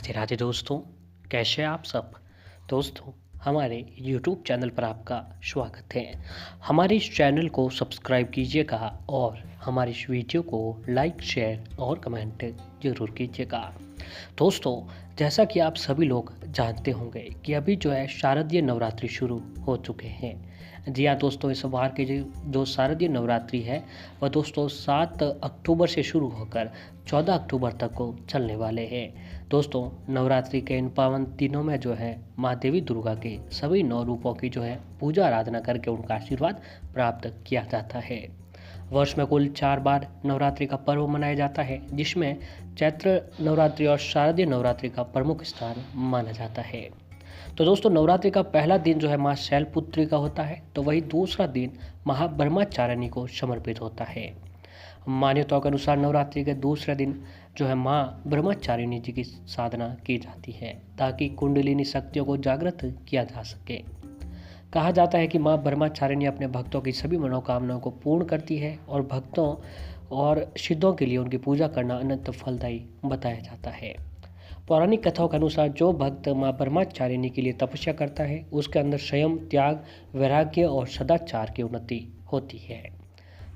राधे राधे दोस्तों, कैसे हैं आप सब। दोस्तों, हमारे YouTube चैनल पर आपका स्वागत है। हमारे इस चैनल को सब्सक्राइब कीजिएगा और हमारी इस वीडियो को लाइक शेयर और कमेंट ज़रूर कीजिएगा। दोस्तों, जैसा कि आप सभी लोग जानते होंगे कि अभी जो है शारदीय नवरात्रि शुरू हो चुके हैं। जी हाँ दोस्तों, इस बार के जो शारदीय नवरात्रि है वह दोस्तों 7 अक्टूबर से शुरू होकर 14 अक्टूबर तक को चलने वाले हैं। दोस्तों, नवरात्रि के इन पावन दिनों में जो है माँ देवी दुर्गा के सभी 9 रूपों की जो है पूजा आराधना करके उनका आशीर्वाद प्राप्त किया जाता है। वर्ष में कुल 4 बार नवरात्रि का पर्व मनाया जाता है, जिसमें चैत्र नवरात्रि और शारदीय नवरात्रि का प्रमुख स्थान माना जाता है। तो दोस्तों, नवरात्रि का पहला दिन जो है माँ शैलपुत्री का होता है, तो वही दूसरा दिन महाब्रह्मचारिणी को समर्पित होता है। मान्यताओं के अनुसार नवरात्रि के दूसरे दिन जो है माँ ब्रह्मचारिणी जी की साधना की जाती है, ताकि कुंडलिनी शक्तियों को जागृत किया जा सके। कहा जाता है कि माँ ब्रह्मचारिणी अपने भक्तों की सभी मनोकामनाओं को पूर्ण करती है और भक्तों और सिद्धों के लिए उनकी पूजा करना अनंत फलदायी बताया जाता है। पौराणिक कथाओं के अनुसार जो भक्त माँ ब्रह्मचारिणी के लिए तपस्या करता है, उसके अंदर संयम, त्याग, वैराग्य और सदाचार की उन्नति होती है।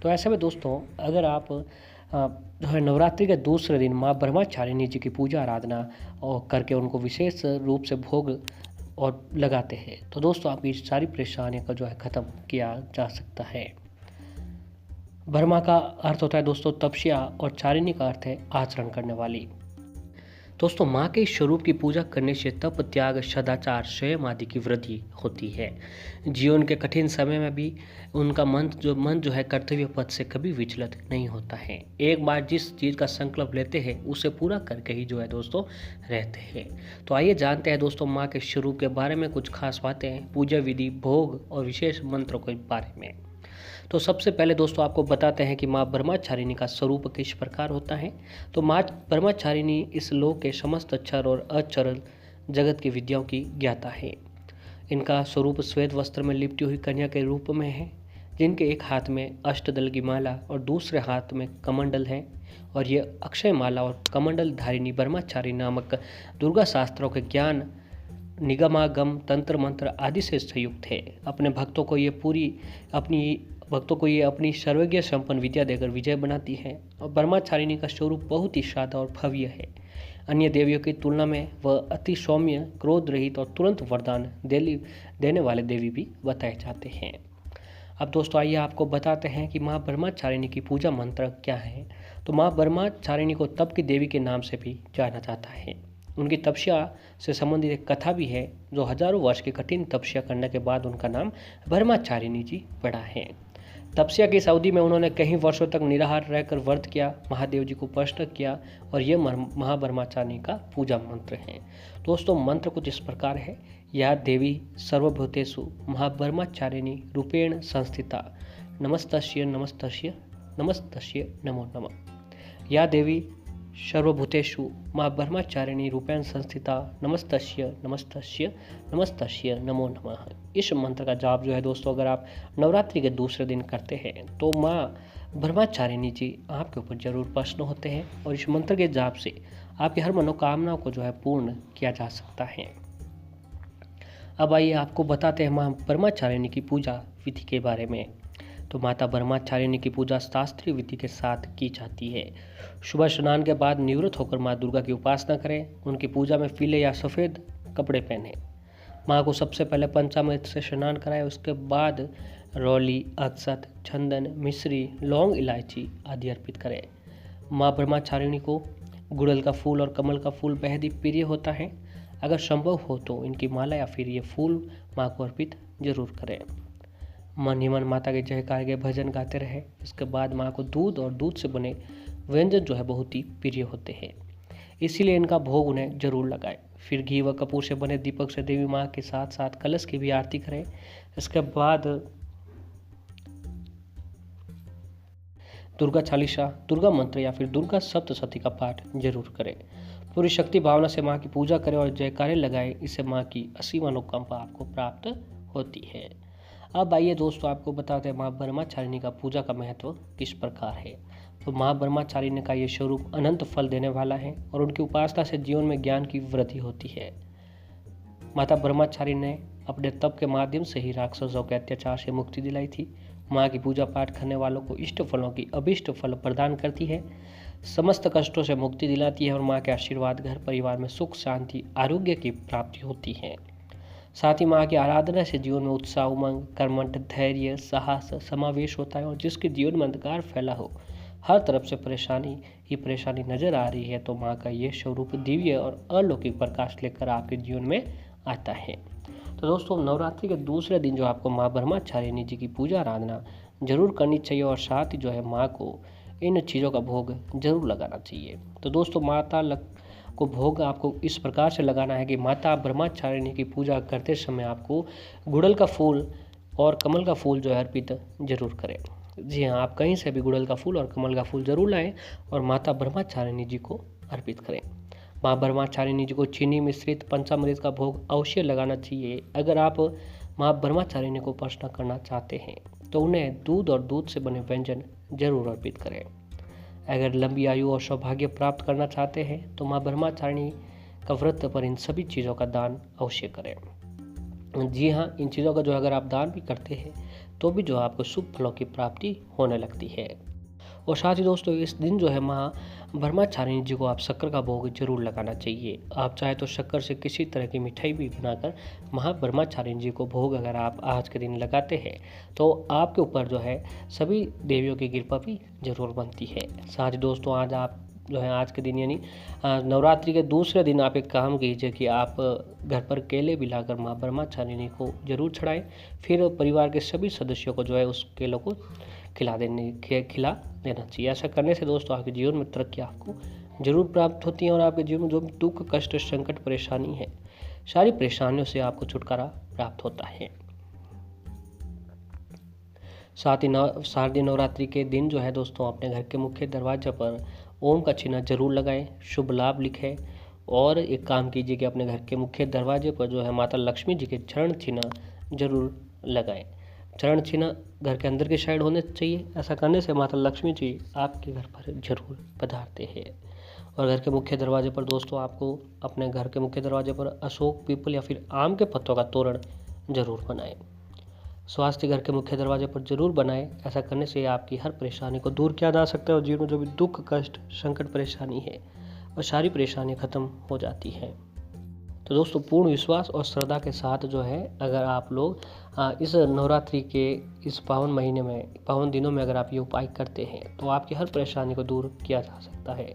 तो ऐसे में दोस्तों, अगर आप जो है नवरात्रि के दूसरे दिन माँ ब्रह्मचारिणी जी की पूजा आराधना और करके उनको विशेष रूप से भोग और लगाते हैं, तो दोस्तों आपकी सारी परेशानियों का जो है ख़त्म किया जा सकता है। ब्रह्मा का अर्थ होता है दोस्तों तपस्या और चारिणी का अर्थ है आचरण करने वाली। दोस्तों, माँ के इस स्वरूप की पूजा करने से तप, त्याग, सदाचार, संयम आदि की वृद्धि होती है। जीवन के कठिन समय में भी उनका मन जो है कर्तव्य पथ से कभी विचलित नहीं होता है। एक बार जिस चीज़ का संकल्प लेते हैं उसे पूरा करके ही जो है दोस्तों रहते हैं। तो आइए जानते हैं दोस्तों माँ के स्वरूप के बारे में कुछ खास बातें, पूजा विधि, भोग और विशेष मंत्रों के बारे में। तो सबसे पहले दोस्तों आपको बताते हैं कि माँ ब्रह्मचारिणी का स्वरूप किस प्रकार होता है। तो माँ ब्रह्मचारिणी इस लोक के समस्त अक्षर और अक्षर जगत की विद्याओं की ज्ञाता है। इनका स्वरूप श्वेत वस्त्र में लिपटी हुई कन्या के रूप में है, जिनके एक हाथ में अष्टदल की माला और दूसरे हाथ में कमंडल है। और ये अक्षय माला और कमंडल धारिणी ब्रह्मचारिणी नामक दुर्गा शास्त्रों के ज्ञान, निगमागम, तंत्र मंत्र आदि से संयुक्त है। अपने भक्तों को ये अपनी सर्वज्ञ संपन्न विद्या देकर विजय बनाती है। और ब्रह्मचारिणी का स्वरूप बहुत ही सादा और भव्य है। अन्य देवियों की तुलना में वह अति सौम्य, क्रोध रहित और तुरंत वरदान देने वाले देवी भी बताए जाते हैं। अब दोस्तों आइए आपको बताते हैं कि माँ ब्रह्मचारिणी की पूजा मंत्र क्या है। तो माँ ब्रह्मचारिणी को तप की देवी के नाम से भी जाना जाता है। उनकी तपस्या से संबंधित एक कथा भी है, जो हजारों वर्ष की कठिन तपस्या करने के बाद उनका नाम ब्रह्मचारिणी जी पड़ा है। तपस्या की इस अवधि में उन्होंने कई वर्षों तक निराहार रहकर व्रत किया, महादेव जी को प्रश्न किया, और ये महाब्रह्मचारिणी का पूजा मंत्र है। दोस्तों, मंत्र कुछ इस प्रकार है। या देवी सर्वभूतेषु महाब्रह्मचारिणी रूपेण संस्थिता, नमस्तस्य नमस्तस्य नमस्तस्य नमो नमः। या देवी सर्वभूतेषु माँ ब्रह्मचारिणी रूपेण संस्थिता, नमस्तस्य नमस्तस्य नमस्तस्य नमो नमः। इस मंत्र का जाप जो है दोस्तों, अगर आप नवरात्रि के दूसरे दिन करते हैं तो माँ ब्रह्मचारिणी जी आपके ऊपर जरूर प्रसन्न होते हैं, और इस मंत्र के जाप से आपकी हर मनोकामनाओं को जो है पूर्ण किया जा सकता है। अब आइए आपको बताते हैं माँ ब्रह्मचारिणी की पूजा विधि के बारे में। तो माता ब्रह्मचारिणी की पूजा शास्त्रीय विधि के साथ की जाती है। सुबह स्नान के बाद निवृत्त होकर माँ दुर्गा की उपासना करें। उनकी पूजा में पीले या सफ़ेद कपड़े पहने। माँ को सबसे पहले पंचामृत से स्नान कराएं, उसके बाद रौली, अक्षत, चंदन, मिश्री, लौंग, इलायची आदि अर्पित करें। माँ ब्रह्मचारिणी को गुड़हल का फूल और कमल का फूल बेहद ही प्रिय होता है। अगर संभव हो तो इनकी माला या फिर ये फूल माँ को अर्पित जरूर करें। मन ही मन माता के जयकार के भजन गाते रहे। इसके बाद माँ को दूध और दूध से बने व्यंजन जो है बहुत ही प्रिय होते हैं, इसीलिए इनका भोग उन्हें जरूर लगाएं। फिर घी व कपूर से बने दीपक से देवी माँ के साथ साथ कलश की भी आरती करें। इसके बाद दुर्गा चालीसा, दुर्गा मंत्र या फिर दुर्गा सप्तशती का पाठ जरूर करें। पूरी शक्ति भावना से माँ की पूजा करें और जयकारे लगाएं। इससे माँ की असीम अनुकंपा आपको प्राप्त होती है। अब आइए दोस्तों आपको बताते हैं माँ ब्रह्मचारिणी का पूजा का महत्व किस प्रकार है। तो माँ ब्रह्मचारिणी का ये स्वरूप अनंत फल देने वाला है और उनकी उपासना से जीवन में ज्ञान की वृद्धि होती है। माता ब्रह्मचारिणी ने अपने तप के माध्यम से ही राक्षसों के अत्याचार से मुक्ति दिलाई थी। माँ की पूजा पाठ करने वालों को इष्ट फलों की अभिष्ट फल प्रदान करती है, समस्त कष्टों से मुक्ति दिलाती है और माँ के आशीर्वाद घर परिवार में सुख शांति आरोग्य की प्राप्ति होती है। साथ ही माँ की आराधना से जीवन में उत्साह उमंग कर्मठ धैर्य साहस समावेश होता है और जिसके जीवन में अंधकार फैला हो, हर तरफ से परेशानी ही परेशानी नजर आ रही है, तो माँ का ये स्वरूप दिव्य और अलौकिक प्रकाश लेकर आपके जीवन में आता है। तो दोस्तों, नवरात्रि के दूसरे दिन जो आपको माँ ब्रह्मचारिणी जी की पूजा आराधना जरूर करनी चाहिए और साथ ही जो है माँ को इन चीज़ों का भोग जरूर लगाना चाहिए। तो दोस्तों, को भोग आपको इस प्रकार से लगाना है कि माता ब्रह्मचारिणी की पूजा करते समय आपको गुड़हल का फूल और कमल का फूल जो है अर्पित जरूर करें। जी हाँ, आप कहीं से भी गुड़हल का फूल और कमल का फूल जरूर लाएं और माता ब्रह्मचारिणी जी को अर्पित करें। माँ ब्रह्मचारिणी जी को चीनी मिश्रित पंचामृत का भोग अवश्य लगाना चाहिए। अगर आप माँ ब्रह्मचारिणी को प्रसन्न करना चाहते हैं तो उन्हें दूध और दूध से बने व्यंजन जरूर अर्पित करें। अगर लंबी आयु और सौभाग्य प्राप्त करना चाहते हैं तो माँ ब्रह्मचारिणी का व्रत पर इन सभी चीज़ों का दान अवश्य करें। जी हाँ, इन चीज़ों का जो अगर आप दान भी करते हैं तो भी जो आपको शुभ फलों की प्राप्ति होने लगती है। और साथ ही दोस्तों, इस दिन जो है माँ ब्रह्मचारिणी जी को आप शक्कर का भोग जरूर लगाना चाहिए। आप चाहे तो शक्कर से किसी तरह की मिठाई भी बनाकर माँ ब्रह्मचारिणी जी को भोग अगर आप आज के दिन लगाते हैं तो आपके ऊपर जो है सभी देवियों की कृपा भी जरूर बनती है। साथ ही दोस्तों, आज आप जो है आज के दिन यानी नवरात्रि के दूसरे दिन आप एक काम कीजिए कि आप घर पर केले भी लाकर माँ ब्रह्मचारिणी को जरूर चढ़ाएं। फिर परिवार के सभी सदस्यों को जो है उस केलों को खिला देना चाहिए। ऐसा करने से दोस्तों आपके जीवन में तरक्की आपको जरूर प्राप्त होती है और आपके जीवन में जो भी दुख कष्ट संकट परेशानी है, सारी परेशानियों से आपको छुटकारा प्राप्त होता है। साथ ही शारदीय नवरात्रि के दिन जो है दोस्तों, अपने घर के मुख्य दरवाजे पर ओम का चिन्ह जरूर लगाएं, शुभ लाभ लिखें और एक काम कीजिए कि अपने घर के मुख्य दरवाजे पर जो है माता लक्ष्मी जी के चरण चिन्ह जरूर लगाएं। चरण चिन्ह घर के अंदर की साइड होने चाहिए। ऐसा करने से माता लक्ष्मी जी आपके घर पर जरूर पधारते हैं। और घर के मुख्य दरवाजे पर दोस्तों आपको अपने घर के मुख्य दरवाजे पर अशोक पीपल या फिर आम के पत्तों का तोरण जरूर बनाएं। स्वास्थ्य घर के मुख्य दरवाजे पर जरूर बनाएं। ऐसा करने से आपकी हर परेशानी को दूर किया जा सकता है और जीवन में जो भी दुख कष्ट संकट परेशानी है वह सारी परेशानी खत्म हो जाती है। तो दोस्तों, पूर्ण विश्वास और श्रद्धा के साथ जो है अगर आप लोग इस नवरात्रि के इस पावन महीने में पावन दिनों में अगर आप ये उपाय करते हैं तो आपकी हर परेशानी को दूर किया जा सकता है।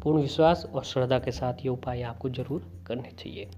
पूर्ण विश्वास और श्रद्धा के साथ ये उपाय आपको जरूर करने चाहिए।